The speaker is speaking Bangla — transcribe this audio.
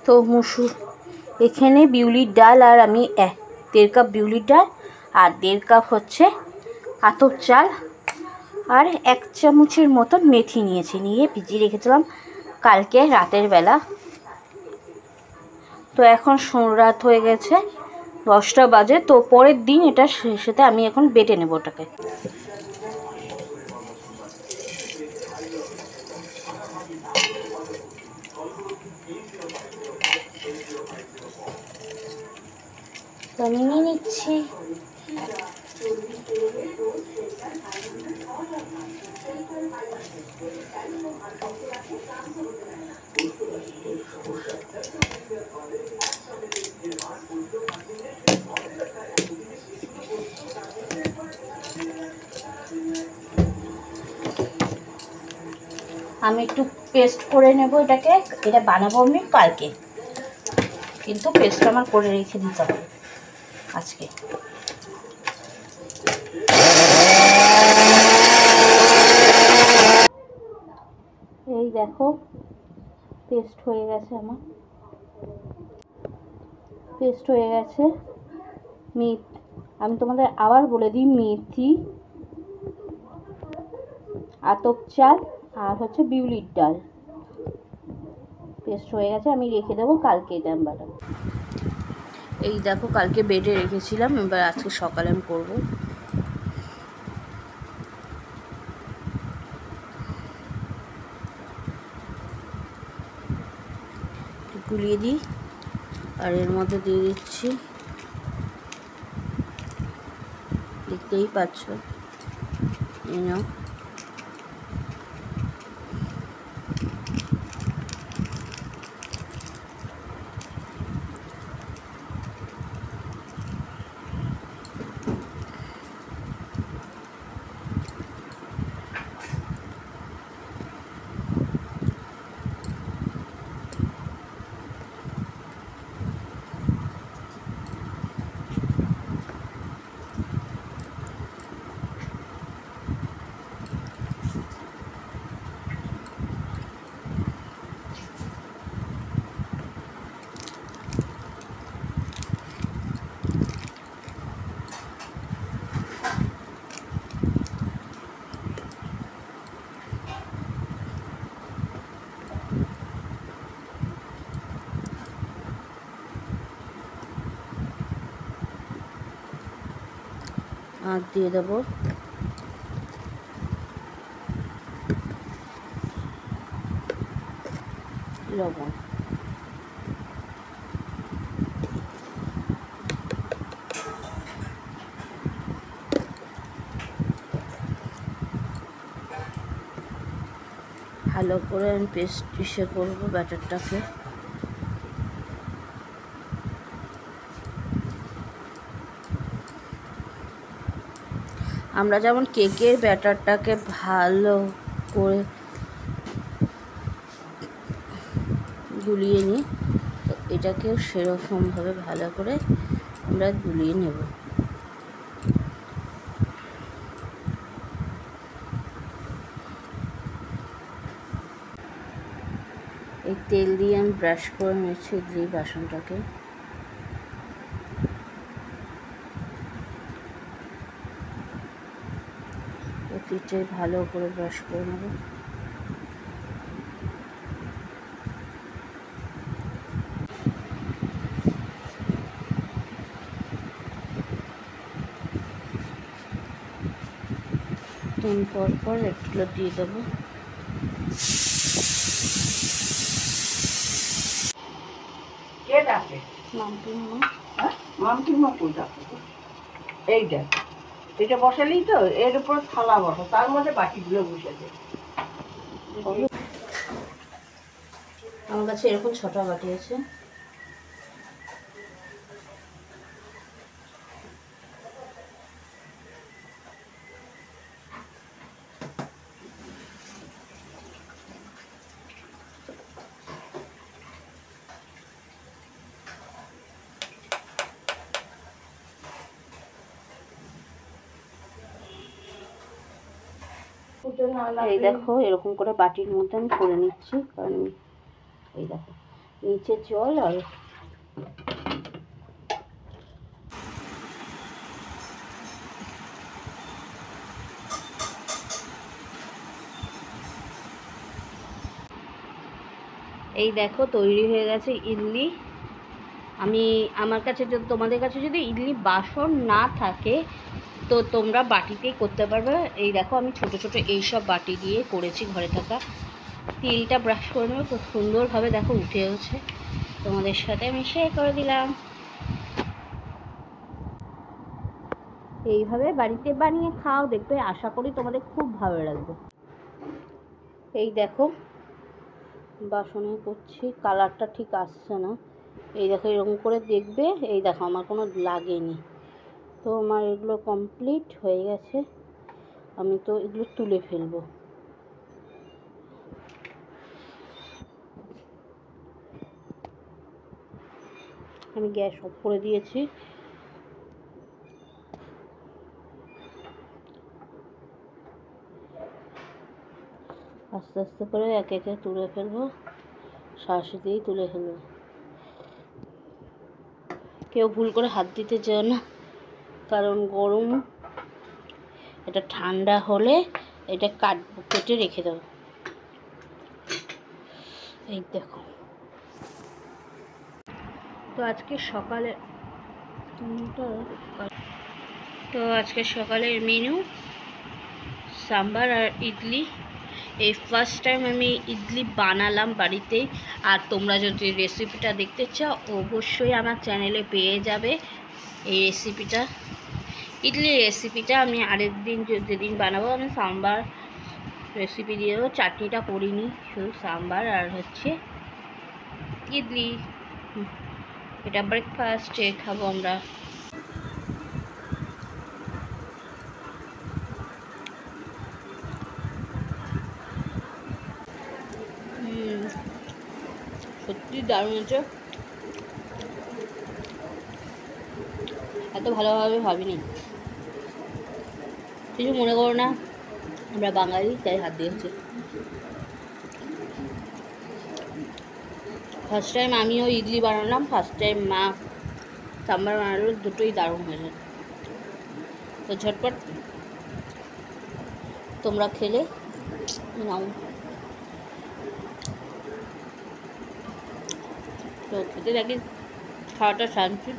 তো মুসুর এখানে বিউলির ডাল আর আমি 1.5 কাপ বিউলির ডাল আর 1.5 কাপ হচ্ছে আতপ চাল আর 1 চামচের মতন মেথি নিয়েছি, নিয়ে ভিজিয়ে রেখেছিলাম কালকে রাতের বেলা। তো এখন রাত হয়ে গেছে, 10টা বাজে। তো পরের দিন এটা সেটা আমি এখন বেটে নেব ওটাকে। আমি নিয়ে নিচ্ছি। আমি একটু পেস্ট করে নেব এটাকে, এটা বানাবো আমি কালকে, কিন্তু পেস্ট আমার করে রেখে দিতে হবে আজকে। এই দেখো পেস্ট হয়ে গেছে, আমার পেস্ট হয়ে গেছে। আমি তোমাদের আবার বলে দিই, মেথি, আতপ চাল আর হচ্ছে বিউলির ডাল পেস্ট হয়ে গেছে। আমি রেখে দেবো কালকে এটা আমি বানাবো। এই দেখো কালকে বেটে রেখেছিলাম, এবার আজকে সকালে আমি করবো। গুলিয়ে দিই আর এর মধ্যে দিয়ে দিচ্ছি, দেখতেই পাচ্ছ, এই নাও। আর দিয়ে দেবো লবণ। ভালো করে আমি পেস্ট করবো ব্যাটারটাকে। আমরা যেমন কেকের ব্যাটারটাকে ভালো করে গুলিয়ে নিই, তো এটাকেও সেরকমভাবে ভালো করে আমরা গুলিয়ে নেব। এই তেল দিয়ে আমি ব্রাশ করে নিচ্ছি যে বাসনটাকে। প্রতিটাই ভালো করে ব্রাশ করে নেব। পর একটু দিয়ে দেবো। এটা বসালেই তো এর উপর থালা বসা, তার মধ্যে বাকিগুলো বসেছে। আমার কাছে এরকম ছোট বাটি আছে। এই দেখো এরকম করে বাটির মধ্যে আমি করে নিচ্ছি, কারণ এই দেখো নিচে জল আর এই দেখো তৈরি হয়ে গেছে ইডলি। আমার কাছে তোমাদের কাছে যদি ইডলি বাসন না থাকে তো তোমরা বাটিতেই করতে পারবে। এই দেখো আমি ছোট ছোট এইসব বাটি দিয়ে করেছি ঘরে থাকা। তেলটা ব্রাশ করে নেবে, খুব সুন্দরভাবে দেখো উঠেওছে। তোমাদের সাথে আমি শেয়ার করে দিলাম। এইভাবে বাড়িতে বানিয়ে খাও, দেখবে আশা করি তোমাদের খুব ভালো লাগবে। এই দেখো বাসনে করছি, কালারটা ঠিক আসছে না। এই দেখো এরকম করে দেখবে। এই দেখো আমার কোনো লাগেনি। তো আমার এগুলো কমপ্লিট হয়ে গেছে। আমি তো এগুলো তুলে ফেলবো। আমি গ্যাস অফ করে দিয়েছি। আস্তে আস্তে করে একে একে তুলে ফেলবো, শাঁসি দিয়েই তুলে ফেলবো। কেউ ভুল করে হাত দিতে যেও না, কারণ গরম। এটা ঠান্ডা হলে এটা কেটে রেখে দেবো। এই দেখো। তো আজকে সকালের মেনু সাম্বার আর ইডলি। এই ফার্স্ট টাইম আমি ইডলি বানালাম বাড়িতে। আর তোমরা যদি রেসিপিটা দেখতে চাও অবশ্যই আমার চ্যানেলে পেয়ে যাবে এই রেসিপিটা। ইডলির রেসিপিটা আমি আরেকদিন যেদিন বানাবো আমি সাম্বার রেসিপি দিয়েও, চাটনিটা করিনি, শুধু সাম্বার আর হচ্ছে ইডলি। এটা ব্রেকফাস্টে খাবো আমরা। সত্যি দারুণ হয়েছে, এত ভালোভাবে ভাবিনি। কিছু মনে করো না, আমরা বাঙালি তাই হাত দিয়েছি। ফার্স্ট টাইম আমিও ইডলি বানালাম, ফার্স্ট টাইম মা সাম্বার বানালো, দুটোই দারুণ হয়েছে। তো ঝটপট তোমরা খেলে নাও। তো খেতে থাকি, খাওয়াটা শান্তি।